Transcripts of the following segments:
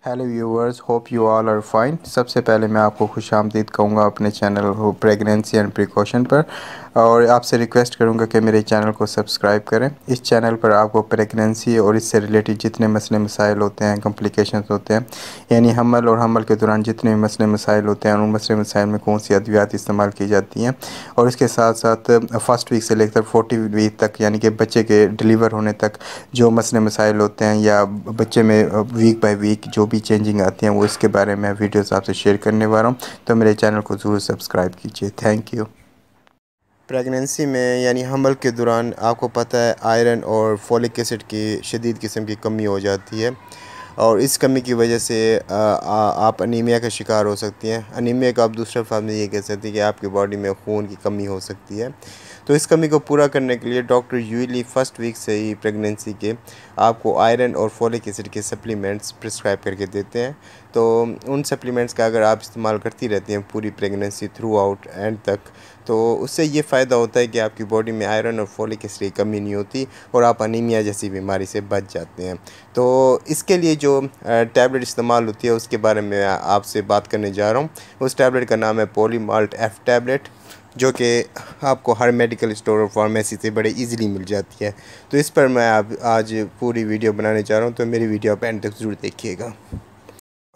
Hello viewers, hope you all are fine. सबसे पहले मैं आपको खुशामदीद कहूँगा अपने चैनल हो प्रेगनेंसी एंड प्रिकॉशन पर, और आपसे रिक्वेस्ट करूँगा कि मेरे चैनल को सब्सक्राइब करें। इस चैनल पर आपको प्रेगनेंसी और इससे रिलेटेड जितने मसले मसाइल होते हैं, कॉम्प्लिकेशंस होते हैं, यानी हमल और हमल के दौरान जितने भी मसले मसाइल होते हैं, उन मसले मसाइल में कौन सी अद्वियात इस्तेमाल की जाती हैं, और इसके साथ साथ फर्स्ट वीक से लेकर 40 वीक तक, यानी कि बच्चे के डिलीवर होने तक जो मसले मसाइल होते हैं या बच्चे में वीक बाय वीक जो भी चेंजिंग आती हैं, वो इसके बारे में वीडियोस आपसे शेयर करने वाला हूँ। तो मेरे चैनल को ज़रूर सब्सक्राइब कीजिए। Thank you. प्रेगनेंसी में यानी हमल के दौरान आपको पता है आयरन और फोलिक एसिड की शदीद किस्म की कमी हो जाती है, और इस कमी की वजह से आप अनीमिया का शिकार हो सकती हैं। अनीमिया का आप दूसरे लफ्ज़ में ये कह सकते हैं कि आपकी बॉडी में खून की कमी हो सकती है। तो इस कमी को पूरा करने के लिए डॉक्टर यूजली फर्स्ट वीक से ही प्रेगनेंसी के आपको आयरन और फोलिक एसिड के सप्लीमेंट्स प्रिस्क्राइब करके देते हैं। तो उन सप्लीमेंट्स का अगर आप इस्तेमाल करती रहती हैं पूरी प्रेगनेंसी थ्रू आउट एंड तक, तो उससे ये फ़ायदा होता है कि आपकी बॉडी में आयरन और फोलिक एसिड की कमी नहीं होती और आप अनीमिया जैसी बीमारी से बच जाते हैं। तो इसके लिए जो टैबलेट इस्तेमाल होती है उसके बारे में आपसे बात करने जा रहा हूँ। उस टैबलेट का नाम है पॉलीमाल्ट एफ टैबलेट, जो कि आपको हर मेडिकल स्टोर और फार्मेसी से बड़े इजीली मिल जाती है। तो इस पर मैं आज पूरी वीडियो बनाने जा रहा हूँ, तो मेरी वीडियो आप एंड तक ज़रूर देखिएगा।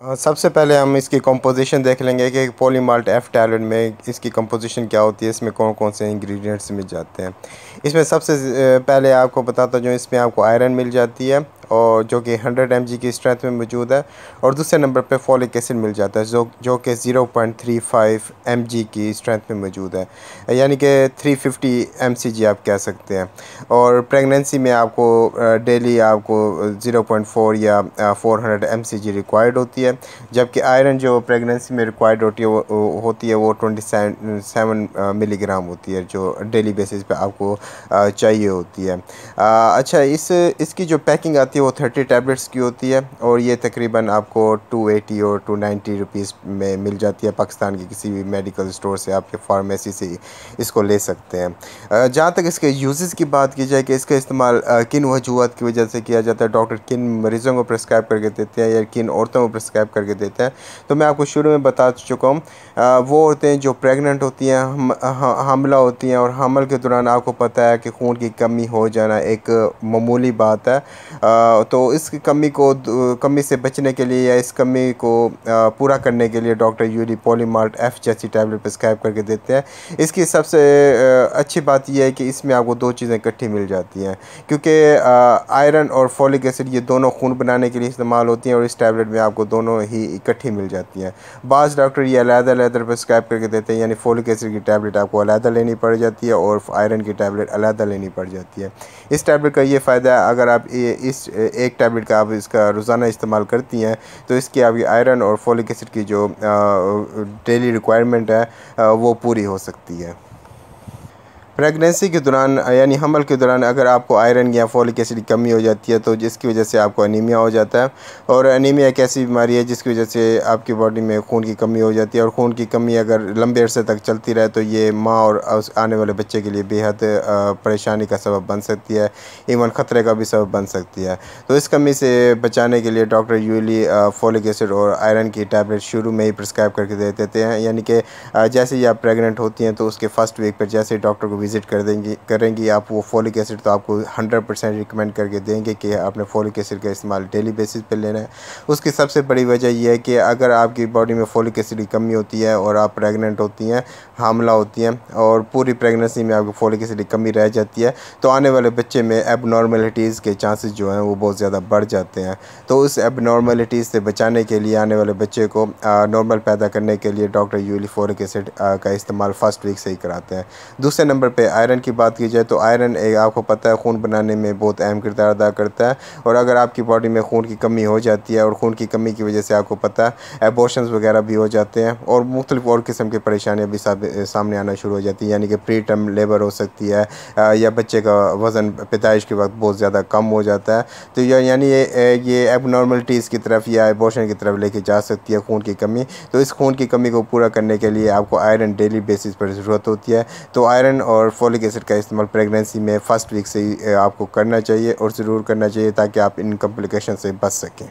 सबसे पहले हम इसकी कंपोजिशन देख लेंगे कि पॉलीमाल्ट एफ टैबलेट में इसकी कंपोजिशन क्या होती है, इसमें कौन कौन से इंग्रेडिएंट्स मिल जाते हैं। इसमें सबसे पहले आपको बताता जो इसमें आपको आयरन मिल जाती है, और जो कि 100 mg की स्ट्रेंथ में मौजूद है, और दूसरे नंबर पे फॉलिक एसिड मिल जाता है जो कि 0.35 mg की स्ट्रेंथ में मौजूद है, यानी कि 350 mcg आप कह सकते हैं। और प्रेगनेंसी में आपको डेली आपको 0.4 या 400 mcg रिक्वायर्ड होती है, जबकि आयरन जो प्रेगनेंसी में रिक्वायर्ड होती है वो 27 मिलीग्राम होती है, जो डेली बेसिस पे आपको चाहिए होती है। अच्छा, इसकी जो पैकिंग आती है वो 30 टैबलेट्स की होती है, और ये तकरीबन आपको 280 और 290 रुपीज़ में मिल जाती है। पाकिस्तान के किसी भी मेडिकल स्टोर से, आपके फार्मेसी से इसको ले सकते हैं। जहाँ तक इसके यूजेस की बात की जाए कि इसका इस्तेमाल किन वजूहत की वजह से किया जाता है, डॉक्टर किन मरीज़ों को प्रिस्क्राइब करके देते हैं या किन औरतों को प्रिस्क्राइब करके देते हैं, तो मैं आपको शुरू में बता चुका हूँ। वो औरतें जो प्रेग्नेंट होती हैं, हमला होती हैं, और हमल के दौरान आपको पता है कि खून की कमी हो जाना एक मामूली बात है। तो इस कमी से बचने के लिए या इस कमी को पूरा करने के लिए डॉक्टर यूजली पॉलीमाल्ट एफ जैसी टैबलेट प्रिस्क्राइब करके देते हैं। इसकी सबसे अच्छी बात यह है कि इसमें आपको दो चीज़ें इकट्ठी मिल जाती हैं, क्योंकि आयरन और फॉलिक एसिड ये दोनों खून बनाने के लिए इस्तेमाल होती हैं, और इस टैबलेट में आपको दोनों ही इकट्ठी मिल जाती हैं। बाज़ डॉक्टर ये अलग-अलग प्रिस्क्राइब करके देते हैं, यानी फॉलिक एसिड की टैबलेट आपको अलग लेनी पड़ जाती है और आयरन की टैबलेट अलग लेनी पड़ जाती है। इस टैबलेट का ये फ़ायदा है, अगर आप इस एक टैबलेट का आप इसका रोज़ाना इस्तेमाल करती हैं तो इसकी आपकी आयरन और फॉलिक एसिड की जो डेली रिक्वायरमेंट है वो पूरी हो सकती है। प्रेगनेंसी के दौरान यानी हमल के दौरान अगर आपको आयरन या फॉलिक एसिड की कमी हो जाती है तो जिसकी वजह से आपको अनीमिया हो जाता है, और अनीमिया एक ऐसी बीमारी है जिसकी वजह से आपकी बॉडी में खून की कमी हो जाती है, और खून की कमी अगर लंबे अरसे तक चलती रहे तो ये माँ और आने वाले बच्चे के लिए बेहद परेशानी का सबब बन सकती है, इवन ख़तरे का भी सबब बन सकती है। तो इस कमी से बचाने के लिए डॉक्टर यूजली फॉलिक एसिड और आयरन की टैबलेट शुरू में ही प्रिस्क्राइब करके दे देते हैं, यानी कि जैसे ही आप प्रेग्नेंट होती हैं तो उसके फर्स्ट वीक पर जैसे ही डॉक्टर को विज़िट करेंगी आप, वो फॉलिक एसिड तो आपको 100% रिकमेंड करके देंगे कि आपने फॉलिक एसिड का इस्तेमाल डेली बेसिस पे लेना है। उसकी सबसे बड़ी वजह यह है कि अगर आपकी बॉडी में फॉलिक एसिड की कमी होती है और आप प्रेग्नेंट होती हैं, हामला होती हैं, और पूरी प्रेगनेंसी में आपको फॉलिक एसिड की कमी रह जाती है, तो आने वाले बच्चे में एबनॉर्मलिटीज़ के चांसेस जो हैं वो बहुत ज़्यादा बढ़ जाते हैं। तो उस एबनॉर्मलिटीज़ से बचाने के लिए, आने वाले बच्चे को नॉर्मल पैदा करने के लिए डॉक्टर यूजली फॉलिक एसिड का इस्तेमाल फर्स्ट वीक से ही कराते हैं। दूसरे नंबर पर आयरन की बात की जाए तो आयरन आपको पता है खून बनाने में बहुत अहम किरदार अदा करता है, और अगर आपकी बॉडी में खून की कमी हो जाती है और खून की कमी की वजह से आपको पता है एबॉर्शंस वगैरह भी हो जाते हैं, और मुख्तलिफ और किस्म की परेशानियां भी सामने आना शुरू हो जाती हैं, यानी कि प्री टर्म लेबर हो सकती है, या बच्चे का वज़न पैदाइश के वक्त बहुत ज़्यादा कम हो जाता है। तो यानी ये एबनॉर्मलिटीज़ की तरफ या एबॉर्शन की तरफ लेके जा सकती है खून की कमी। तो इस खून की कमी को पूरा करने के लिए आपको आयरन डेली बेसिस पर ज़रूरत होती है। तो आयरन और फॉलिक एसिड का इस्तेमाल प्रेगनेंसी में फ़र्स्ट वीक से ही आपको करना चाहिए, और ज़रूर करना चाहिए ताकि आप इन कॉम्प्लिकेशन से बच सकें।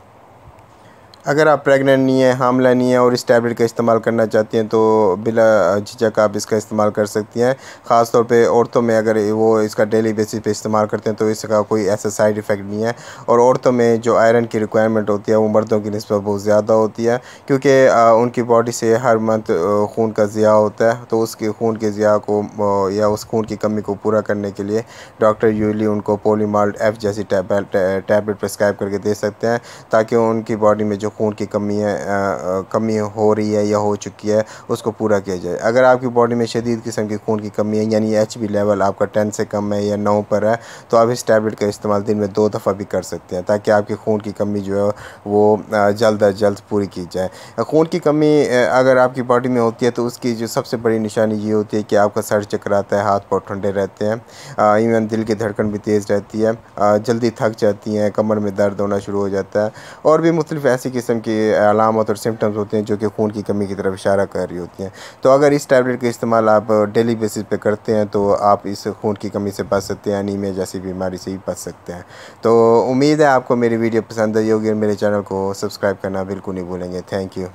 अगर आप प्रेग्नेंट नहीं है, हामला नहीं है और इस टैबलेट का इस्तेमाल करना चाहती हैं तो बिला झिझक आप इसका इस्तेमाल कर सकती हैं। ख़ास तौर पे औरतों में अगर वो इसका डेली बेसिस पे इस्तेमाल करते हैं तो इसका कोई ऐसा साइड इफ़ेक्ट नहीं है। और औरतों में जो आयरन की रिक्वायरमेंट होती है वो मर्दों की निस्बत बहुत ज़्यादा होती है, क्योंकि उनकी बॉडी से हर मंथ खून का ज़िया होता है। तो उसके खून के ज़िया को या उस खून की कमी को पूरा करने के लिए डॉक्टर यूजली उनको पॉलीमाल्ट एफ जैसी टैबलेट प्रिस्क्राइब करके दे सकते हैं, ताकि उनकी बॉडी में जो खून की कमी हो रही है या हो चुकी है उसको पूरा किया जाए। अगर आपकी बॉडी में शदीद किस्म की खून की कमी है, यानी HB लेवल आपका 10 से कम है या 9 पर है, तो आप इस टैबलेट का इस्तेमाल दिन में 2 दफ़ा भी कर सकते हैं, ताकि आपकी खून की कमी जो है वो जल्द अज जल्द पूरी की जाए। खून की कमी अगर आपकी बॉडी में होती है तो उसकी जो सबसे बड़ी निशानी ये होती है कि आपका सर चकराता है, हाथ पाँव ठंडे रहते हैं, इवन दिल की धड़कन भी तेज़ रहती है, जल्दी थक जाती हैं, कमर में दर्द होना शुरू हो जाता है, और भी मुख्तलिफ ऐसी किस्म की अलामत और सिम्टम्स होते हैं जो कि खून की कमी की तरफ इशारा कर रही होती हैं। तो अगर इस टैबलेट का इस्तेमाल आप डेली बेसिस पे करते हैं तो आप इस खून की कमी से बच सकते हैं, अनीमिया जैसी बीमारी से भी बच सकते हैं। तो उम्मीद है आपको मेरी वीडियो पसंद आई होगी और मेरे चैनल को सब्सक्राइब करना बिल्कुल नहीं भूलेंगे। Thank you.